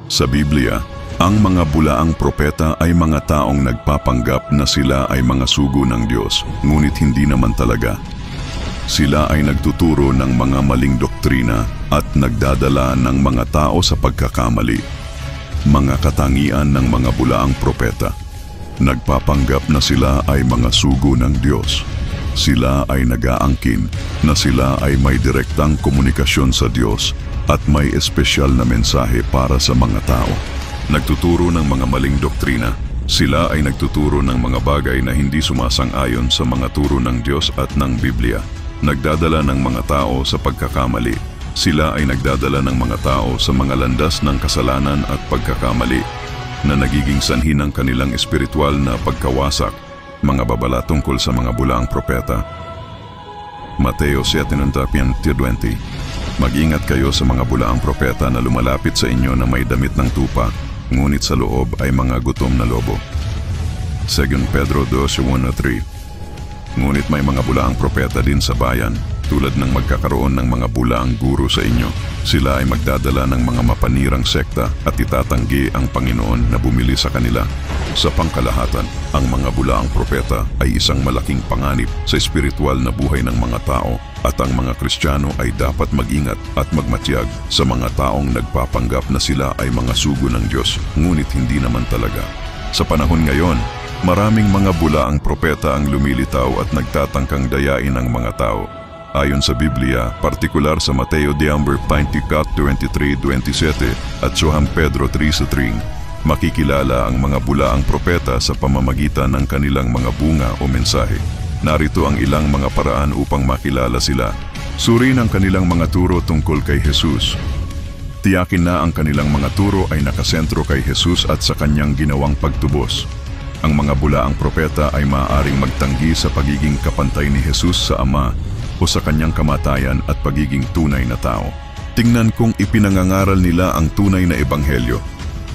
Sa Biblia, ang mga bulaang propeta ay mga taong nagpapanggap na sila ay mga sugo ng Diyos, ngunit hindi naman talaga. Sila ay nagtuturo ng mga maling doktrina at nagdadala ng mga tao sa pagkakamali. Mga katangian ng mga bulaang propeta. Nagpapanggap na sila ay mga sugo ng Diyos. Sila ay nag-aangkin na sila ay may direktang komunikasyon sa Diyos at may espesyal na mensahe para sa mga tao. Nagtuturo ng mga maling doktrina. Sila ay nagtuturo ng mga bagay na hindi sumasang-ayon sa mga turo ng Diyos at ng Biblia. Nagdadala ng mga tao sa pagkakamali. Sila ay nagdadala ng mga tao sa mga landas ng kasalanan at pagkakamali na nagiging sanhi ng kanilang espiritual na pagkawasak. Mga babala tungkol sa mga bulaang propeta. Mateo 7:20. Mag-ingat kayo sa mga bulaang propeta na lumalapit sa inyo na may damit ng tupa, ngunit sa loob ay mga gutom na lobo. 2 Pedro 2:1-3. Ngunit may mga bulaang propeta din sa bayan, tulad ng magkakaroon ng mga bulaang guro sa inyo. Sila ay magdadala ng mga mapanirang sekta at itatanggi ang Panginoon na bumili sa kanila. Sa pangkalahatan, ang mga bulaang propeta ay isang malaking panganib sa espiritual na buhay ng mga tao at ang mga Kristiyano ay dapat mag-ingat at magmatyag sa mga taong nagpapanggap na sila ay mga sugo ng Diyos, ngunit hindi naman talaga. Sa panahon ngayon, maraming mga bulaang propeta ang lumilitaw at nagtatangkang dayain ang mga tao. Ayon sa Biblia, partikular sa Mateo 23:27 at Juan Pedro 3:3, makikilala ang mga bulaang propeta sa pamamagitan ng kanilang mga bunga o mensahe. Narito ang ilang mga paraan upang makilala sila. Suriin ang kanilang mga turo tungkol kay Jesus. Tiyakin na ang kanilang mga turo ay nakasentro kay Jesus at sa kanyang ginawang pagtubos. Ang mga bulaang propeta ay maaaring magtanggi sa pagiging kapantay ni Jesus sa Ama o sa kanyang kamatayan at pagiging tunay na tao. Tingnan kung ipinangangaral nila ang tunay na ebanghelyo.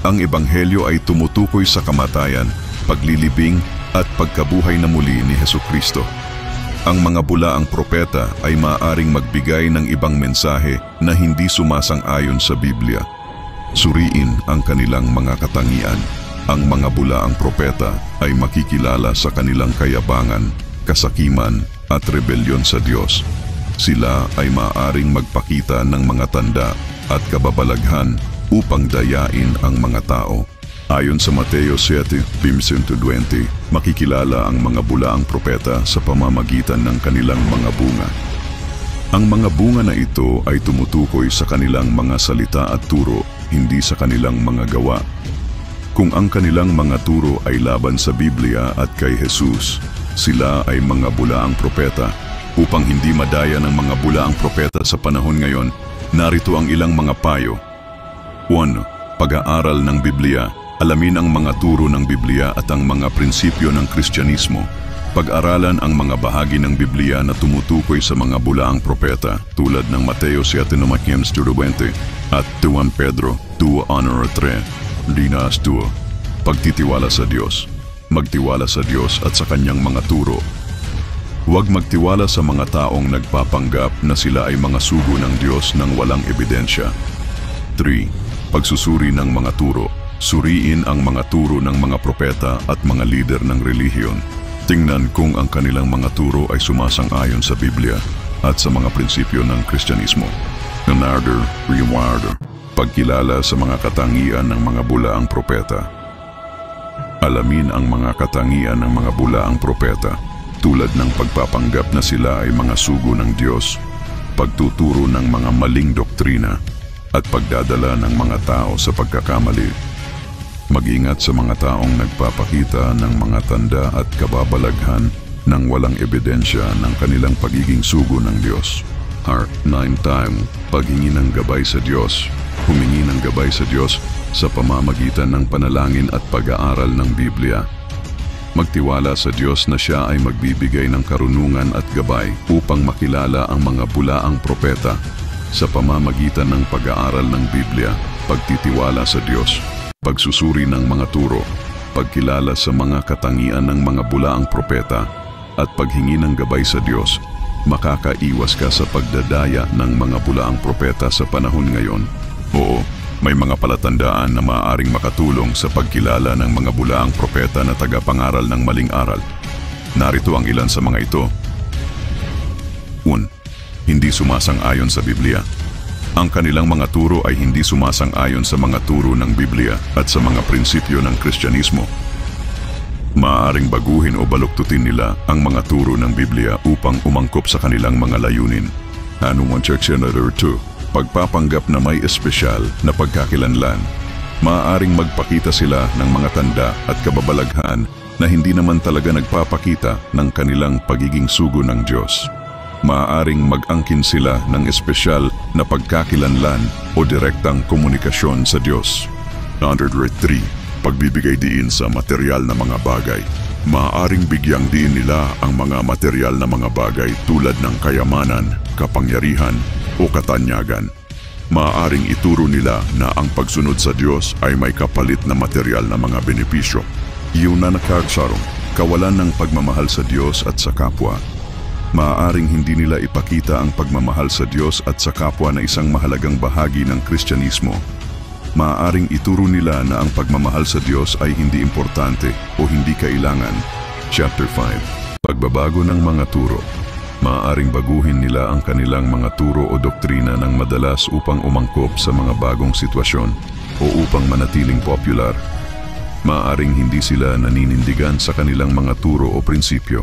Ang ebanghelyo ay tumutukoy sa kamatayan, paglilibing at pagkabuhay na muli ni Hesukristo. Ang mga bulaang propeta ay maaaring magbigay ng ibang mensahe na hindi sumasang-ayon sa Biblia. Suriin ang kanilang mga katangian. Ang mga bulaang propeta ay makikilala sa kanilang kayabangan, kasakiman at rebelyon sa Diyos. Sila ay maaaring magpakita ng mga tanda at kababalaghan upang dayain ang mga tao. Ayon sa Mateo 7:15-20, makikilala ang mga bulaang propeta sa pamamagitan ng kanilang mga bunga. Ang mga bunga na ito ay tumutukoy sa kanilang mga salita at turo, hindi sa kanilang mga gawa. Kung ang kanilang mga turo ay laban sa Biblia at kay Jesus, sila ay mga bulaang propeta. Upang hindi madaya ng mga bulaang propeta sa panahon ngayon, narito ang ilang mga payo. 1. Pag-aaral ng Biblia. Alamin ang mga turo ng Biblia at ang mga prinsipyo ng Kristyanismo. Pag-aralan ang mga bahagi ng Biblia na tumutukoy sa mga bulaang propeta tulad ng Mateo 7:20 at 2 Pedro 2:3. Dinas 2. Pagtitiwala sa Diyos. Magtiwala sa Diyos at sa kanyang mga turo. Huwag magtiwala sa mga taong nagpapanggap na sila ay mga sugo ng Diyos nang walang ebidensya. 3. Pagsusuri ng mga turo. Suriin ang mga turo ng mga propeta at mga lider ng relihiyon. Tingnan kung ang kanilang mga turo ay sumasang-ayon sa Biblia at sa mga prinsipyo ng Kristyanismo. Another reward. Pagkilala sa mga katangian ng mga bulaang propeta. Alamin ang mga katangian ng mga bulaang propeta tulad ng pagpapanggap na sila ay mga sugo ng Diyos, pagtuturo ng mga maling doktrina, at pagdadala ng mga tao sa pagkakamali. Mag-ingat sa mga taong nagpapakita ng mga tanda at kababalaghan ng walang ebidensya ng kanilang pagiging sugo ng Diyos. Heart 9 Paghingi ng gabay sa Diyos. Humingi ng gabay sa Diyos sa pamamagitan ng panalangin at pag-aaral ng Biblia. Magtiwala sa Diyos na Siya ay magbibigay ng karunungan at gabay upang makilala ang mga bulaang propeta sa pamamagitan ng pag-aaral ng Biblia, pagtitiwala sa Diyos, pagsusuri ng mga turo, pagkilala sa mga katangian ng mga bulaang propeta, at paghingi ng gabay sa Diyos. Makakaiwas ka sa pagdadaya ng mga bulaang propeta sa panahon ngayon. Oo, May mga palatandaan na maaaring makatulong sa pagkilala ng mga bulaang propeta na tagapangaral ng maling aral. Narito ang ilan sa mga ito. 1. Hindi sumasang-ayon sa Biblia. Ang kanilang mga turo ay hindi sumasang-ayon sa mga turo ng Biblia at sa mga prinsipyo ng Kristyanismo. Maaaring baguhin o baluktutin nila ang mga turo ng Biblia upang umangkop sa kanilang mga layunin. Hanuman Church Senator 2. Pagpapanggap na may espesyal na pagkakilanlan. Maaaring magpakita sila ng mga tanda at kababalaghan na hindi naman talaga nagpapakita ng kanilang pagiging sugo ng Diyos. Maaaring mag-angkin sila ng espesyal na pagkakilanlan o direktang komunikasyon sa Diyos. 103. Pagbibigay diin sa material na mga bagay. Maaaring bigyang diin nila ang mga material na mga bagay tulad ng kayamanan, kapangyarihan o katanyagan. Maaaring ituro nila na ang pagsunod sa Diyos ay may kapalit na material na mga benepisyo. Iyon na nakagsarong, kawalan ng pagmamahal sa Diyos at sa kapwa. Maaaring hindi nila ipakita ang pagmamahal sa Diyos at sa kapwa na isang mahalagang bahagi ng Kristyanismo. Maaaring ituro nila na ang pagmamahal sa Diyos ay hindi importante o hindi kailangan. Chapter 5. Pagbabago ng mga turo. Maaaring baguhin nila ang kanilang mga turo o doktrina ng madalas upang umangkop sa mga bagong sitwasyon o upang manatiling popular. Maaaring hindi sila naninindigan sa kanilang mga turo o prinsipyo.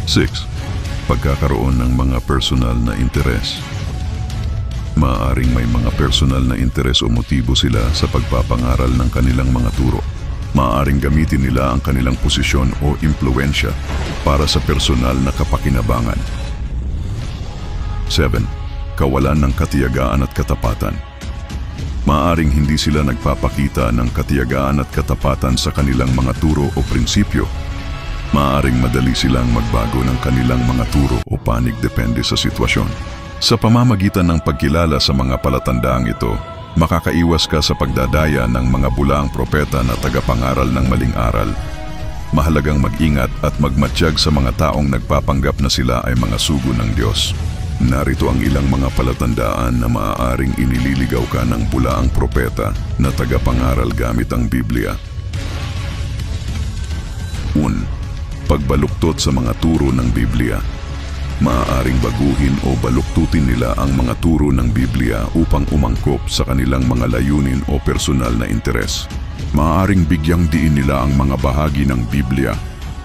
6. Pagkakaroon ng mga personal na interes. Maaaring may mga personal na interes o motibo sila sa pagpapangaral ng kanilang mga turo. Maaaring gamitin nila ang kanilang posisyon o impluensya para sa personal na kapakinabangan. 7. Kawalan ng katiyagaan at katapatan. Maaaring hindi sila nagpapakita ng katiyagaan at katapatan sa kanilang mga turo o prinsipyo. Maaaring madali silang magbago ng kanilang mga turo o panig depende sa sitwasyon. Sa pamamagitan ng pagkilala sa mga palatandaang ito, makakaiwas ka sa pagdadaya ng mga bulaang propeta na tagapangaral ng maling aral. Mahalagang mag-ingat at magmatsyag sa mga taong nagpapanggap na sila ay mga sugo ng Diyos. Narito ang ilang mga palatandaan na maaaring inililigaw ka ng bulaang propeta na tagapangaral gamit ang Biblia. 1. Pagbaluktot sa mga turo ng Biblia. Maaaring baguhin o baluktutin nila ang mga turo ng Biblia upang umangkop sa kanilang mga layunin o personal na interes. Maaaring bigyang diin nila ang mga bahagi ng Biblia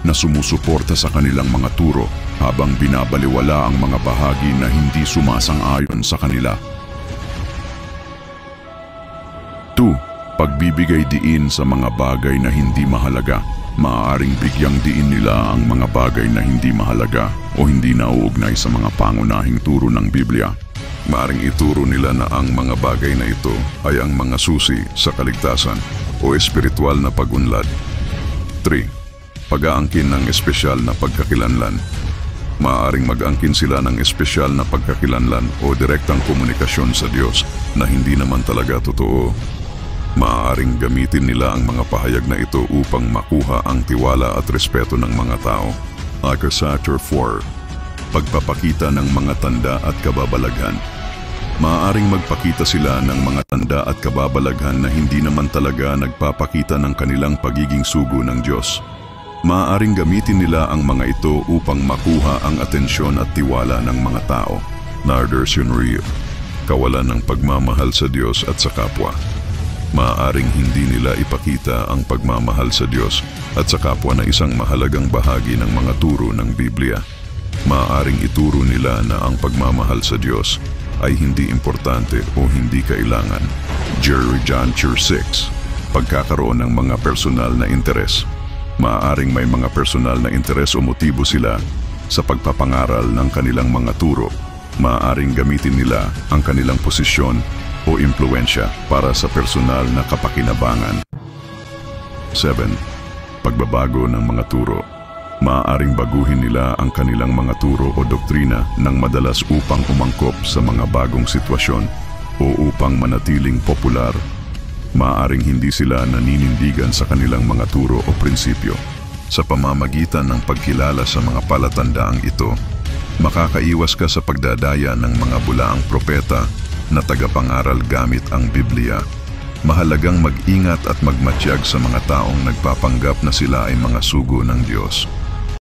na sumusuporta sa kanilang mga turo habang binabaliwala ang mga bahagi na hindi sumasang-ayon sa kanila. 2. Pagbibigay diin sa mga bagay na hindi mahalaga. Maaaring bigyang diin nila ang mga bagay na hindi mahalaga o hindi nauugnay sa mga pangunahing turo ng Biblia. Maaaring ituro nila na ang mga bagay na ito ay ang mga susi sa kaligtasan o espiritual na pag-unlad. 3. Pag-aangkin ng espesyal na pagkakilanlan. Maaaring mag-angkin sila ng espesyal na pagkakilanlan o direktang komunikasyon sa Diyos na hindi naman talaga totoo. Maaaring gamitin nila ang mga pahayag na ito upang makuha ang tiwala at respeto ng mga tao. Chapter 4. Pagpapakita ng mga tanda at kababalaghan. Maaaring magpakita sila ng mga tanda at kababalaghan na hindi naman talaga nagpapakita ng kanilang pagiging sugo ng Diyos. Maaaring gamitin nila ang mga ito upang makuha ang atensyon at tiwala ng mga tao. Nardersunrio. Kawalan ng pagmamahal sa Diyos at sa kapwa. Maaaring hindi nila ipakita ang pagmamahal sa Diyos at sa kapwa na isang mahalagang bahagi ng mga turo ng Biblia. Maaaring ituro nila na ang pagmamahal sa Diyos ay hindi importante o hindi kailangan. Jerry John 6. Pagkakaroon ng mga personal na interes. Maaaring may mga personal na interes o motibo sila sa pagpapangaral ng kanilang mga turo. Maaaring gamitin nila ang kanilang posisyon o impluensya para sa personal na kapakinabangan. 7. Pagbabago ng mga turo. Maaaring baguhin nila ang kanilang mga turo o doktrina ng madalas upang umangkop sa mga bagong sitwasyon o upang manatiling popular. Maaaring hindi sila naninindigan sa kanilang mga turo o prinsipyo. Sa pamamagitan ng pagkilala sa mga palatandaang ito, makakaiwas ka sa pagdadaya ng mga bulaang propeta na tagapangaral gamit ang Biblia. Mahalagang mag-ingat at magmatiyag sa mga taong nagpapanggap na sila ay mga sugo ng Diyos.